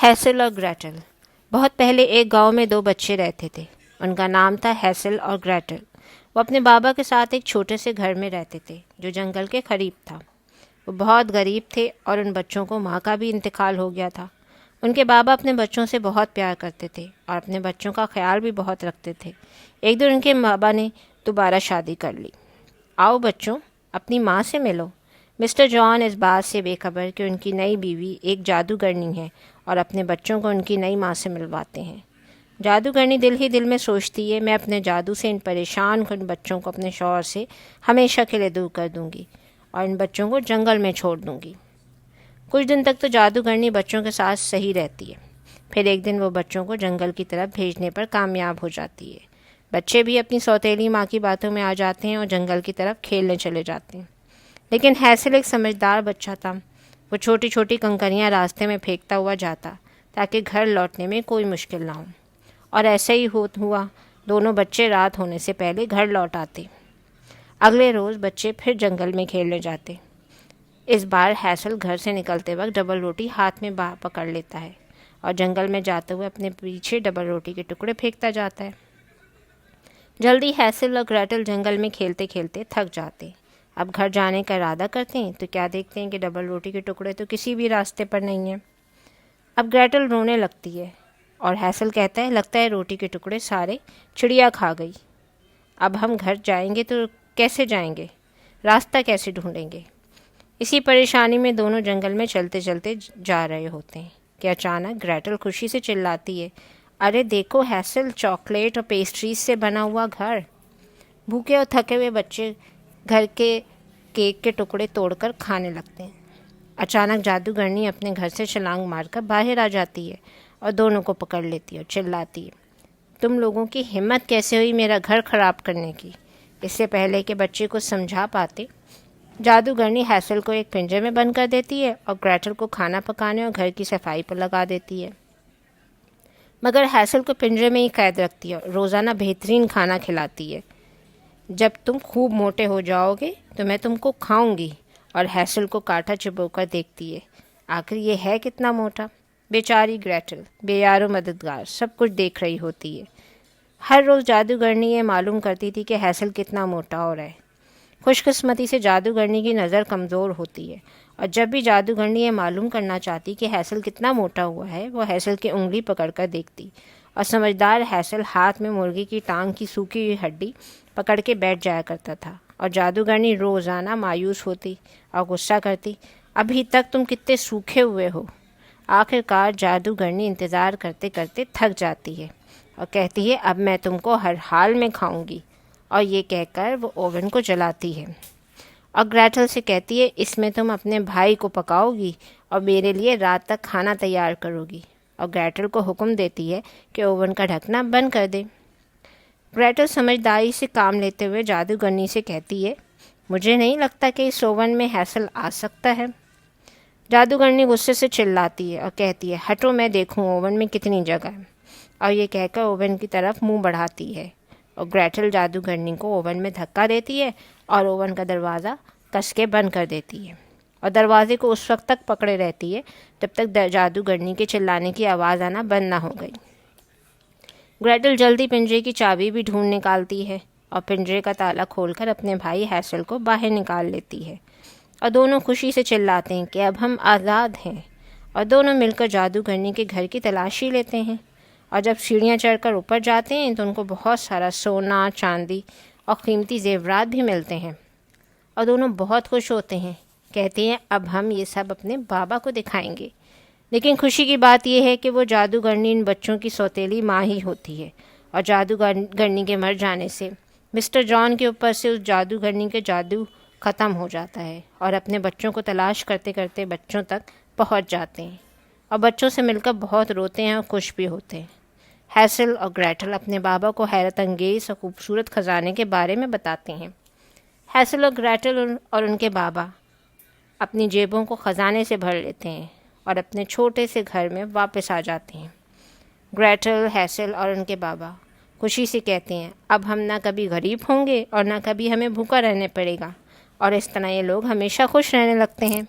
Hassle اور گریٹل۔ بہت پہلے ایک گاؤں میں دو بچے رہتے تھے۔ ان کا نام تھا ہیسل اور گریٹل۔ وہ اپنے بابا کے ساتھ ایک چھوٹے سے گھر میں رہتے تھے جو جنگل کے قریب تھا۔ وہ بہت غریب تھے اور ان بچوں کو ماں کا بھی انتقال ہو گیا تھا۔ ان کے بابا اپنے بچوں سے بہت پیار کرتے تھے اور اپنے بچوں کا خیال بھی بہت رکھتے تھے۔ ایک دن ان کے بابا نے دوبارہ شادی کر لی۔ آؤ بچوں، اپنی ماں سے ملو۔ مسٹر جان اس بات سے بے خبر کہ ان کی نئی بیوی ایک جادوگرنی ہے اور اپنے بچوں کو ان کی نئی ماں سے ملواتے ہیں۔ جادوگرنی دل ہی دل میں سوچتی ہے، میں اپنے جادو سے ان پریشان کن بچوں کو اپنے شوہر سے ہمیشہ کے لیے دور کر دوں گی اور ان بچوں کو جنگل میں چھوڑ دوں گی۔ کچھ دن تک تو جادوگرنی بچوں کے ساتھ صحیح رہتی ہے۔ پھر ایک دن وہ بچوں کو جنگل کی طرف بھیجنے پر کامیاب ہو جاتی ہے۔ بچے بھی اپنی سوتیلی ماں کی باتوں میں آ جاتے ہیں اور جنگل کی طرف کھیلنے چلے جاتے ہیں۔ لیکن ہیسل ایک سمجھدار بچہ تھا۔ وہ چھوٹی چھوٹی کنکریاں راستے میں پھینکتا ہوا جاتا تاکہ گھر لوٹنے میں کوئی مشکل نہ ہو، اور ایسا ہی ہوا۔ دونوں بچے رات ہونے سے پہلے گھر لوٹ آتے۔ اگلے روز بچے پھر جنگل میں کھیلنے جاتے۔ اس بار ہیسل گھر سے نکلتے وقت ڈبل روٹی ہاتھ میں پکڑ لیتا ہے اور جنگل میں جاتے ہوئے اپنے پیچھے ڈبل روٹی کے ٹکڑے پھینکتا جاتا ہے۔ جلدی ہیسل اور گریٹل جنگل میں کھیلتے کھیلتے تھک جاتے۔ اب گھر جانے کا ارادہ کرتے ہیں تو کیا دیکھتے ہیں کہ ڈبل روٹی کے ٹکڑے تو کسی بھی راستے پر نہیں ہیں۔ اب گریٹل رونے لگتی ہے اور ہیسل کہتا ہے، لگتا ہے روٹی کے ٹکڑے سارے چڑیا کھا گئی۔ اب ہم گھر جائیں گے تو کیسے جائیں گے؟ راستہ کیسے ڈھونڈیں گے؟ اسی پریشانی میں دونوں جنگل میں چلتے چلتے جا رہے ہوتے ہیں کہ اچانک گریٹل خوشی سے چلاتی ہے، ارے دیکھو ہیسل، چاکلیٹ اور پیسٹریز سے بنا ہوا گھر۔ بھوکے اور تھکے ہوئے بچے گھر کے کیک کے ٹکڑے توڑ کر کھانے لگتے ہیں۔ اچانک جادوگرنی اپنے گھر سے چھلانگ مار کر باہر آ جاتی ہے اور دونوں کو پکڑ لیتی ہے اور چلاتی ہے، تم لوگوں کی ہمت کیسے ہوئی میرا گھر خراب کرنے کی؟ اس سے پہلے کہ بچے کو سمجھا پاتے، جادوگرنی ہیسل کو ایک پنجرے میں بند کر دیتی ہے اور گریٹل کو کھانا پکانے اور گھر کی صفائی پر لگا دیتی ہے۔ مگر ہیسل کو پنجرے میں ہی قید رکھتی ہے اور روزانہ بہترین کھانا کھلاتی ہے۔ جب تم خوب موٹے ہو جاؤ گے تو میں تم کو کھاؤں گی، اور ہیسل کو کانٹا چبو کر دیکھتی ہے، آخر یہ ہے کتنا موٹا۔ بیچاری گریٹل بے یار و مددگار سب کچھ دیکھ رہی ہوتی ہے۔ ہر روز جادوگرنی یہ معلوم کرتی تھی کہ ہیسل کتنا موٹا ہو رہا ہے۔ خوش قسمتی سے جادوگرنی کی نظر کمزور ہوتی ہے، اور جب بھی جادوگرنی یہ معلوم کرنا چاہتی کہ ہیسل کتنا موٹا ہوا ہے، وہ ہیسل کی انگلی پکڑ کر دیکھتی، اور سمجھدار ہیسل ہاتھ میں مرغی کی ٹانگ کی سوکھی ہوئی ہڈی پکڑ کے بیٹھ جایا کرتا تھا، اور جادوگرنی روزانہ مایوس ہوتی اور غصہ کرتی، ابھی تک تم کتنے سوکھے ہوئے ہو۔ آخر کار جادوگرنی انتظار کرتے کرتے تھک جاتی ہے اور کہتی ہے، اب میں تم کو ہر حال میں کھاؤں گی، اور یہ کہہ کر وہ اوون کو جلاتی ہے اور گریٹل سے کہتی ہے، اس میں تم اپنے بھائی کو پکاؤ گی اور میرے لیے رات تک کھانا تیار کرو گی، اور گریٹل کو حکم دیتی ہے کہ اوون کا ڈھکنا بند کر دے۔ گریٹل سمجھداری سے کام لیتے ہوئے جادوگرنی سے کہتی ہے، مجھے نہیں لگتا کہ اس اوون میں ہیسل آ سکتا ہے۔ جادوگرنی غصے سے چلاتی ہے اور کہتی ہے، ہٹو، میں دیکھوں اوون میں کتنی جگہ ہے، اور یہ کہہ کر اوون کی طرف منہ بڑھاتی ہے، اور گریٹل جادوگرنی کو اوون میں دھکا دیتی ہے اور اوون کا دروازہ کس کے بند کر دیتی ہے، اور دروازے کو اس وقت تک پکڑے رہتی ہے جب تک جادوگرنی کے چلانے کی آواز آنا بند نہ ہو گئی۔ گریٹل جلدی پنجرے کی چابی بھی ڈھونڈ نکالتی ہے اور پنجرے کا تالا کھول کر اپنے بھائی ہیسل کو باہر نکال لیتی ہے، اور دونوں خوشی سے چلاتے ہیں کہ اب ہم آزاد ہیں، اور دونوں مل کر جادوگرنی کے گھر کی تلاشی لیتے ہیں، اور جب سیڑھیاں چڑھ کر اوپر جاتے ہیں تو ان کو بہت سارا سونا، چاندی اور قیمتی زیورات بھی ملتے ہیں، اور دونوں بہت خوش ہوتے ہیں، کہتے ہیں اب ہم یہ سب اپنے بابا کو دکھائیں گے۔ لیکن خوشی کی بات یہ ہے کہ وہ جادوگرنی ان بچوں کی سوتیلی ماں ہی ہوتی ہے، اور جادوگرنی کے مر جانے سے مسٹر جان کے اوپر سے اس جادوگرنی کے جادو ختم ہو جاتا ہے، اور اپنے بچوں کو تلاش کرتے کرتے بچوں تک پہنچ جاتے ہیں، اور بچوں سے مل کر بہت روتے ہیں اور خوش بھی ہوتے ہیں۔ ہیسل اور گریٹل اپنے بابا کو حیرت انگیز اور خوبصورت خزانے کے بارے میں بتاتے ہیں۔ ہیسل اور گریٹل اور ان کے بابا اپنی جیبوں کو خزانے سے بھر لیتے ہیں اور اپنے چھوٹے سے گھر میں واپس آ جاتے ہیں۔ گریٹل، ہیسل اور ان کے بابا خوشی سے کہتے ہیں، اب ہم نہ کبھی غریب ہوں گے اور نہ کبھی ہمیں بھوکا رہنے پڑے گا، اور اس طرح یہ لوگ ہمیشہ خوش رہنے لگتے ہیں۔